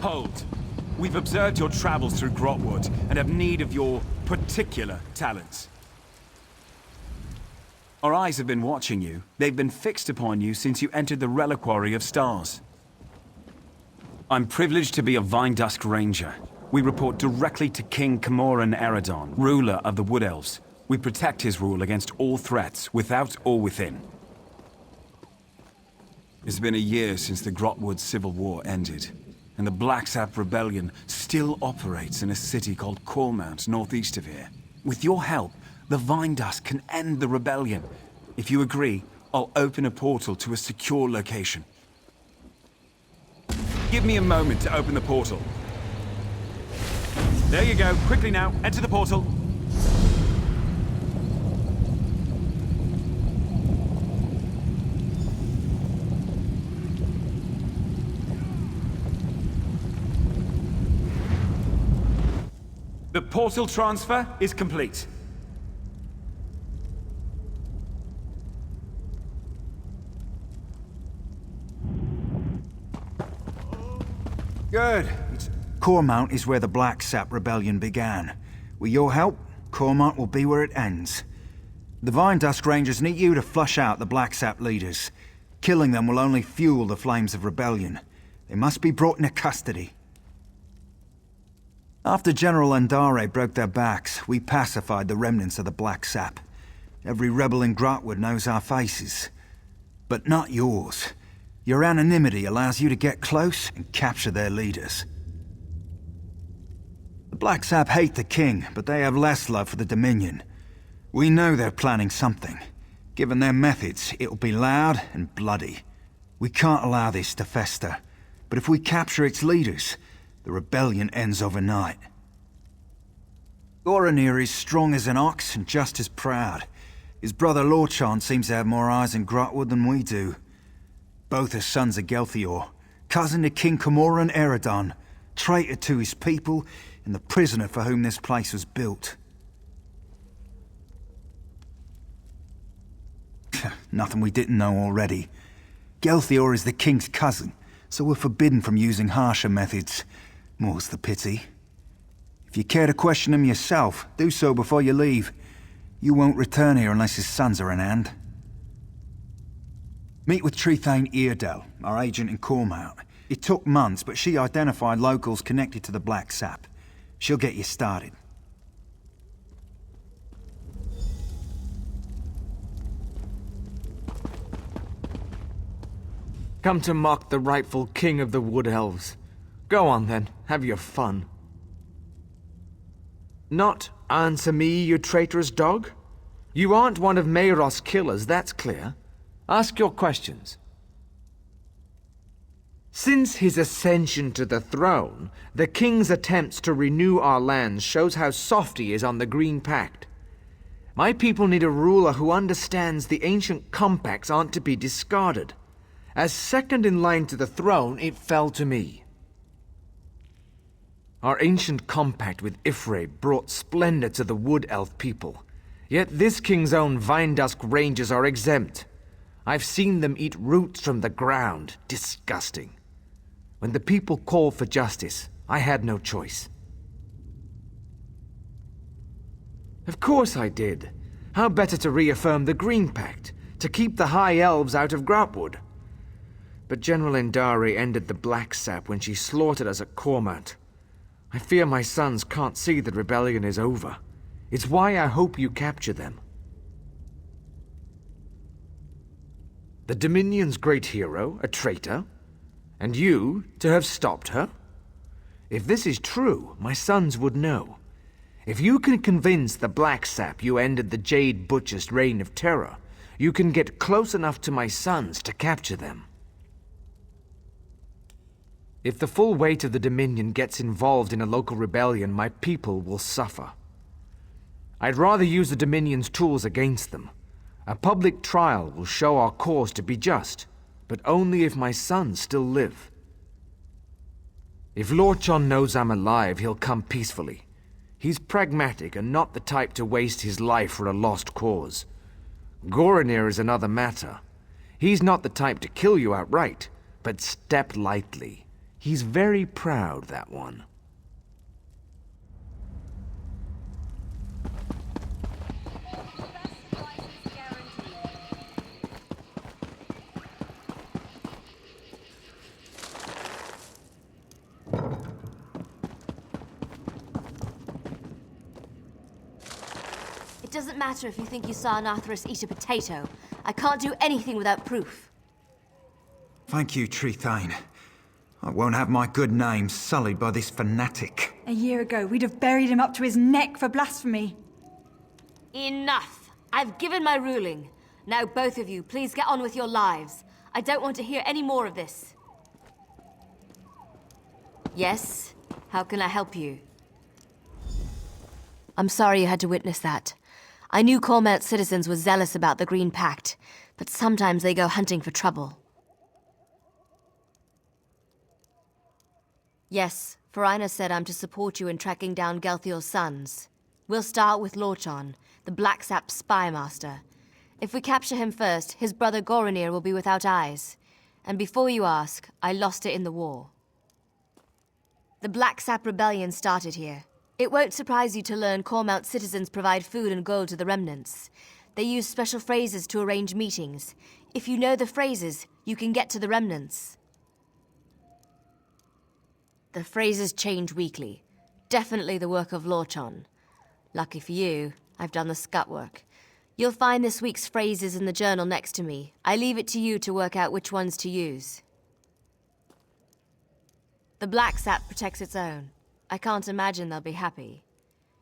Hold. We've observed your travels through Grotwood and have need of your particular talents. Our eyes have been watching you. They've been fixed upon you since you entered the Reliquary of Stars. I'm privileged to be a Vinedusk Ranger. We report directly to King Camoran Eredon, ruler of the Wood Elves. We protect his rule against all threats, without or within. It's been a year since the Grotwood Civil War ended, and the Blacksap Rebellion still operates in a city called Cormount, northeast of here. With your help, the Vinedusk can end the rebellion. If you agree, I'll open a portal to a secure location. Give me a moment to open the portal. There you go. Quickly now, enter the portal. The portal transfer is complete. Good. Cormount is where the Blacksap Rebellion began. With your help, Cormount will be where it ends. The Vinedusk Rangers need you to flush out the Blacksap leaders. Killing them will only fuel the flames of rebellion. They must be brought into custody. After General Andare broke their backs, we pacified the remnants of the Blacksap. Every rebel in Grotwood knows our faces. But not yours. Your anonymity allows you to get close and capture their leaders. The Blacksap hate the king, but they have less love for the Dominion. We know they're planning something. Given their methods, it'll be loud and bloody. We can't allow this to fester. But if we capture its leaders, the rebellion ends overnight. Goranir is strong as an ox and just as proud. His brother Lorchan seems to have more eyes in Grotwood than we do. Both are sons of Gelthior, cousin to King Camoran Eredon, traitor to his people, and the prisoner for whom this place was built. Nothing we didn't know already. Gelthior is the king's cousin, so we're forbidden from using harsher methods. More's the pity. If you care to question him yourself, do so before you leave. You won't return here unless his sons are in hand. Meet with Trethane Eardell, our agent in Cormount. It took months, but she identified locals connected to the Blacksap. She'll get you started. Come to mock the rightful king of the Wood Elves. Go on then, have your fun. Not answer me, you traitorous dog? You aren't one of Mayros' killers, that's clear. Ask your questions. Since his ascension to the throne, the king's attempts to renew our lands shows how soft he is on the Green Pact. My people need a ruler who understands the ancient compacts aren't to be discarded. As second in line to the throne, it fell to me. Our ancient compact with Ifre brought splendor to the Wood Elf people. Yet this king's own Vinedusk Rangers are exempt. I've seen them eat roots from the ground. Disgusting. When the people called for justice, I had no choice. Of course I did. How better to reaffirm the Green Pact, to keep the High Elves out of Grotwood? But General Endari ended the Blacksap when she slaughtered us at Cormount. I fear my sons can't see that rebellion is over. It's why I hope you capture them. The Dominion's great hero, a traitor, and you to have stopped her? If this is true, my sons would know. If you can convince the Blacksap you ended the Jade Butcher's reign of terror, you can get close enough to my sons to capture them. If the full weight of the Dominion gets involved in a local rebellion, my people will suffer. I'd rather use the Dominion's tools against them. A public trial will show our cause to be just, but only if my sons still live. If Lorchan knows I'm alive, he'll come peacefully. He's pragmatic and not the type to waste his life for a lost cause. Goranir is another matter. He's not the type to kill you outright, but step lightly. He's very proud, that one. It doesn't matter if you think you saw an Arthurus eat a potato. I can't do anything without proof. Thank you, Trethane. I won't have my good name sullied by this fanatic. A year ago, we'd have buried him up to his neck for blasphemy. Enough! I've given my ruling. Now both of you, please get on with your lives. I don't want to hear any more of this. Yes? How can I help you? I'm sorry you had to witness that. I knew Cormount's citizens were zealous about the Green Pact, but sometimes they go hunting for trouble. Yes, Farina said I'm to support you in tracking down Gelthior's sons. We'll start with Lorchon, the Blacksap spy master. If we capture him first, his brother Goronir will be without eyes. And before you ask, I lost it in the war. The Blacksap Rebellion started here. It won't surprise you to learn Cormount citizens provide food and gold to the remnants. They use special phrases to arrange meetings. If you know the phrases, you can get to the remnants. The phrases change weekly. Definitely the work of Lorchon. Lucky for you, I've done the scut work. You'll find this week's phrases in the journal next to me. I leave it to you to work out which ones to use. The Blacksap protects its own. I can't imagine they'll be happy.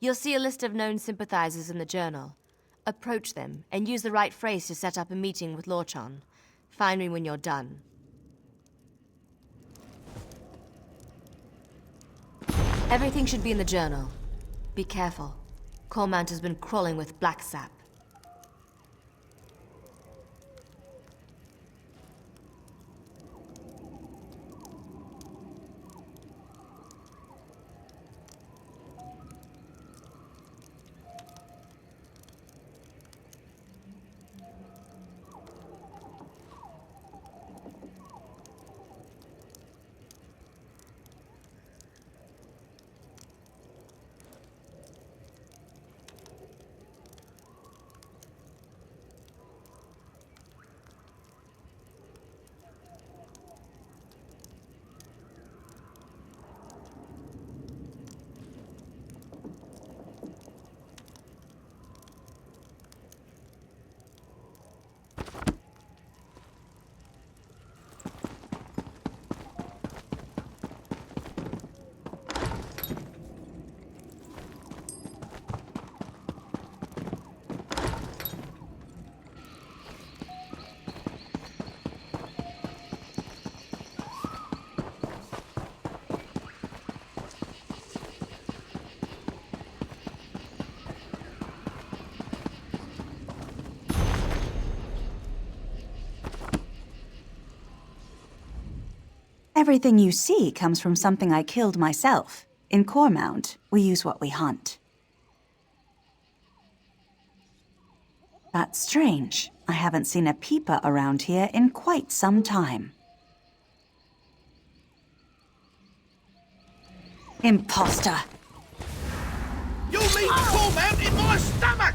You'll see a list of known sympathizers in the journal. Approach them, and use the right phrase to set up a meeting with Lorchon. Find me when you're done. Everything should be in the journal. Be careful. Cormount has been crawling with Blacksap. Everything you see comes from something I killed myself. In Cormount, we use what we hunt. That's strange. I haven't seen a peeper around here in quite some time. Imposter! You leave Cormount in my stomach!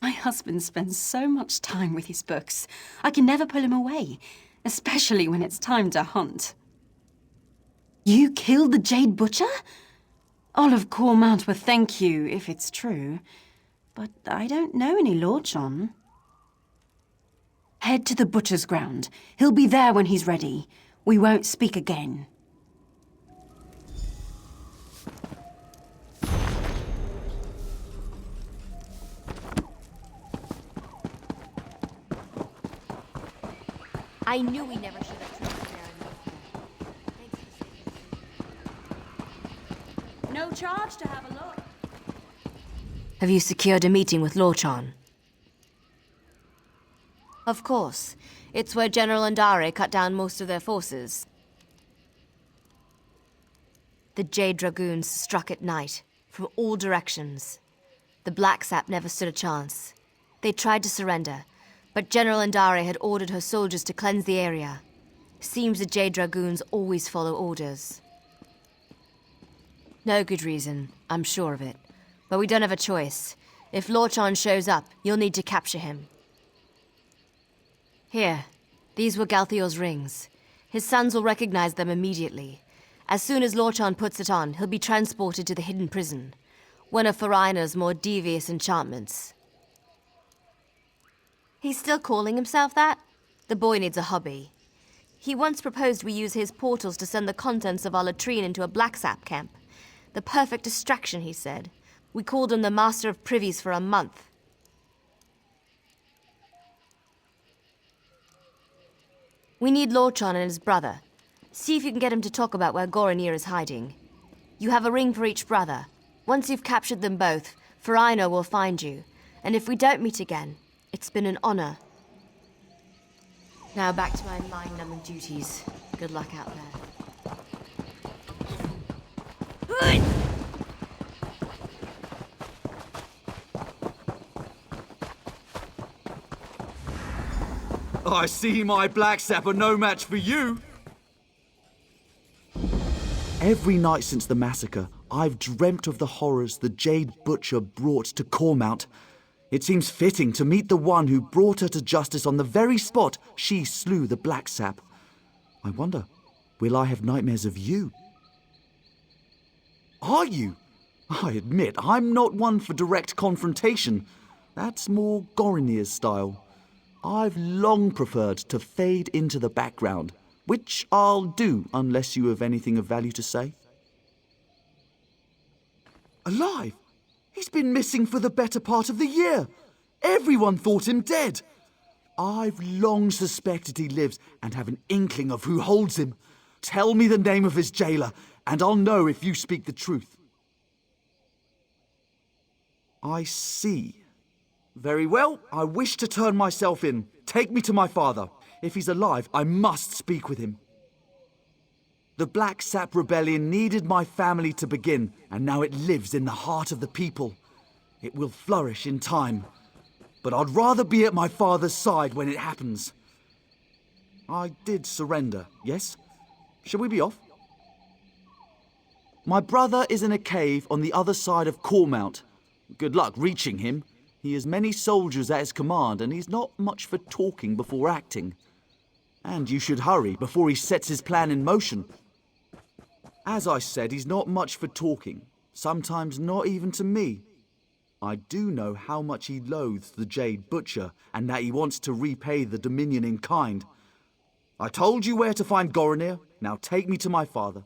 My husband spends so much time with his books. I can never pull him away, especially when it's time to hunt. You killed the Jade Butcher? Olive Cormount will thank you if it's true, but I don't know any Lorchon. Head to the butcher's ground. He'll be there when he's ready. We won't speak again. I knew we never should have tried to bear enough. Thanks for saving me. No charge to have a look. Have you secured a meeting with Lorchan? Of course. It's where General Andare cut down most of their forces. The Jade Dragoons struck at night, from all directions. The Blacksap never stood a chance. They tried to surrender, but General Andare had ordered her soldiers to cleanse the area. Seems the Jade Dragoons always follow orders. No good reason, I'm sure of it. But we don't have a choice. If Lorchan shows up, you'll need to capture him. Here, these were Galthior's rings. His sons will recognize them immediately. As soon as Lorchan puts it on, he'll be transported to the hidden prison. One of Farina's more devious enchantments. He's still calling himself that? The boy needs a hobby. He once proposed we use his portals to send the contents of our latrine into a Blacksap camp. The perfect distraction, he said. We called him the Master of Privies for a month. We need Lorchan and his brother. See if you can get him to talk about where Goronir is hiding. You have a ring for each brother. Once you've captured them both, Farina will find you. And if we don't meet again, it's been an honor. Now back to my mind-numbing duties. Good luck out there. I see my Blacksap are no match for you. Every night since the massacre, I've dreamt of the horrors the Jade Butcher brought to Cormount. It seems fitting to meet the one who brought her to justice on the very spot she slew the Blacksap. I wonder, will I have nightmares of you? Are you? I admit, I'm not one for direct confrontation. That's more Goronir's style. I've long preferred to fade into the background, which I'll do unless you have anything of value to say. Alive? He's been missing for the better part of the year. Everyone thought him dead. I've long suspected he lives and have an inkling of who holds him. Tell me the name of his jailer, and I'll know if you speak the truth. I see. Very well, I wish to turn myself in. Take me to my father. If he's alive, I must speak with him. The Blacksap Rebellion needed my family to begin, and now it lives in the heart of the people. It will flourish in time. But I'd rather be at my father's side when it happens. I did surrender, yes? Shall we be off? My brother is in a cave on the other side of Cormount. Good luck reaching him. He has many soldiers at his command, and he's not much for talking before acting. And you should hurry before he sets his plan in motion. As I said, he's not much for talking, sometimes not even to me. I do know how much he loathes the Jade Butcher, and that he wants to repay the Dominion in kind. I told you where to find Goronir, now take me to my father.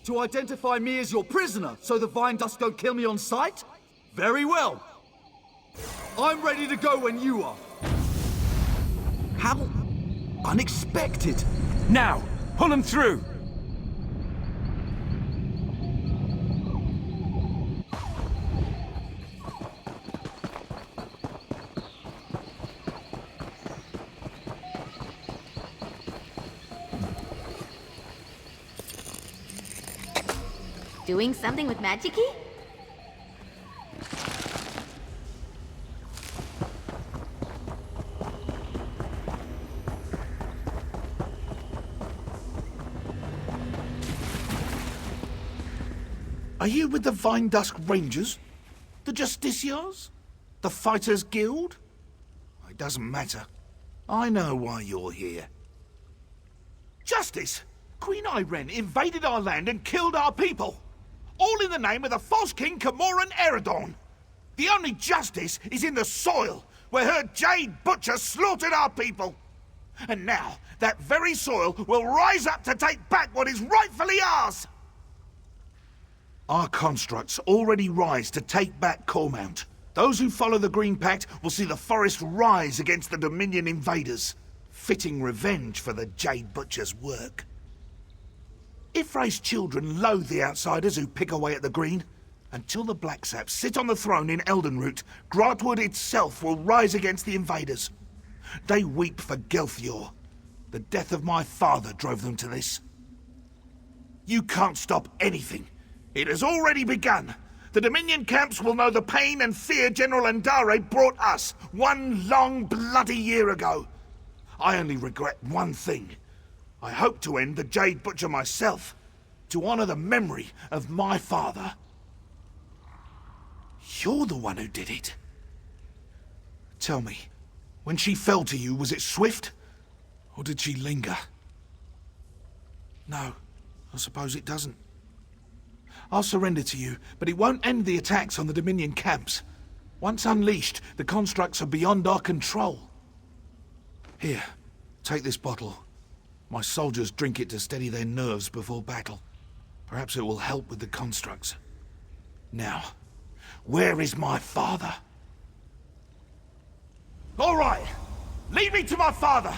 To identify me as your prisoner, so the Vinedusk don't kill me on sight? Very well. I'm ready to go when you are. How unexpected. Now, pull him through! Doing something with magic-y? Are you with the Vinedusk Rangers? The Justiciars? The Fighters Guild? It doesn't matter. I know why you're here. Justice! Queen Irene invaded our land and killed our people. All in the name of the false king Camoran Eredon. The only justice is in the soil, where her Jade Butcher slaughtered our people. And now, that very soil will rise up to take back what is rightfully ours. Our constructs already rise to take back Cormount. Those who follow the Green Pact will see the forest rise against the Dominion invaders, fitting revenge for the Jade Butcher's work. Ifre's children loathe the outsiders who pick away at the Green. Until the Blacksaps sit on the throne in Eldenroot, Grantwood itself will rise against the invaders. They weep for Gelthior. The death of my father drove them to this. You can't stop anything. It has already begun. The Dominion camps will know the pain and fear General Andare brought us 1 long bloody year ago. I only regret one thing. I hope to end the Jade Butcher myself, to honor the memory of my father. You're the one who did it. Tell me, when she fell to you, was it swift? Or did she linger? No, I suppose it doesn't. I'll surrender to you, but it won't end the attacks on the Dominion camps. Once unleashed, the constructs are beyond our control. Here, take this bottle. My soldiers drink it to steady their nerves before battle. Perhaps it will help with the constructs. Now, where is my father? All right, lead me to my father!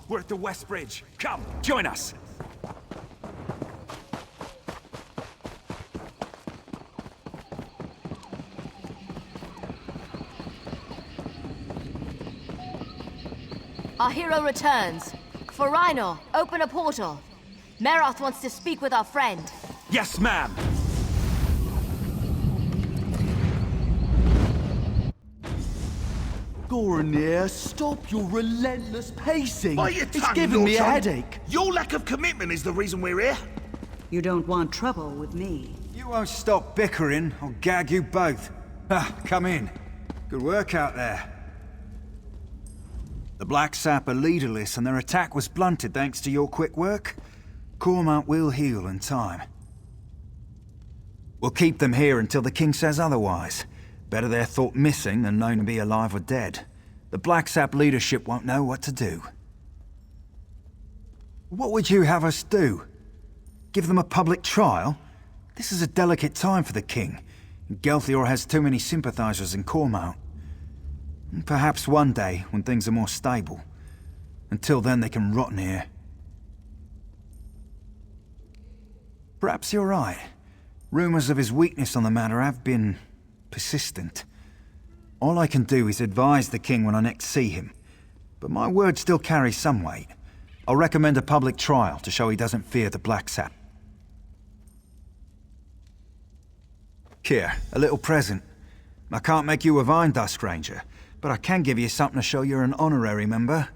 We're at the West Bridge. Come, join us! Our hero returns. For Rhino, open a portal. Meroth wants to speak with our friend. Yes, ma'am! Goronir, stop your relentless pacing. Bite your It's tongue, giving me a Lord John. headache. Your lack of commitment is the reason we're here. You don't want trouble with me. You won't stop bickering, I'll gag you both. Come in. Good work out there. The Blacksap are leaderless and their attack was blunted thanks to your quick work. Cormount will heal in time. We'll keep them here until the king says otherwise. Better they're thought missing than known to be alive or dead. The Blacksap leadership won't know what to do. What would you have us do? Give them a public trial? This is a delicate time for the king. Gelthior has too many sympathizers in Cormount. Perhaps one day, when things are more stable. Until then, they can rot in here. Perhaps you're right. Rumors of his weakness on the matter have been persistent. All I can do is advise the king when I next see him. But my word still carries some weight. I'll recommend a public trial to show he doesn't fear the Blacksap. Here, a little present. I can't make you a Vinedusk Ranger, but I can give you something to show you're an honorary member.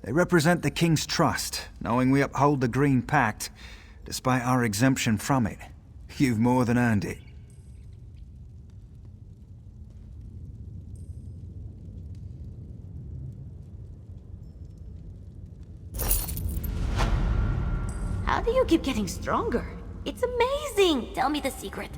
They represent the King's trust, knowing we uphold the Green Pact, despite our exemption from it. You've more than earned it. How do you keep getting stronger? It's amazing! Tell me the secret.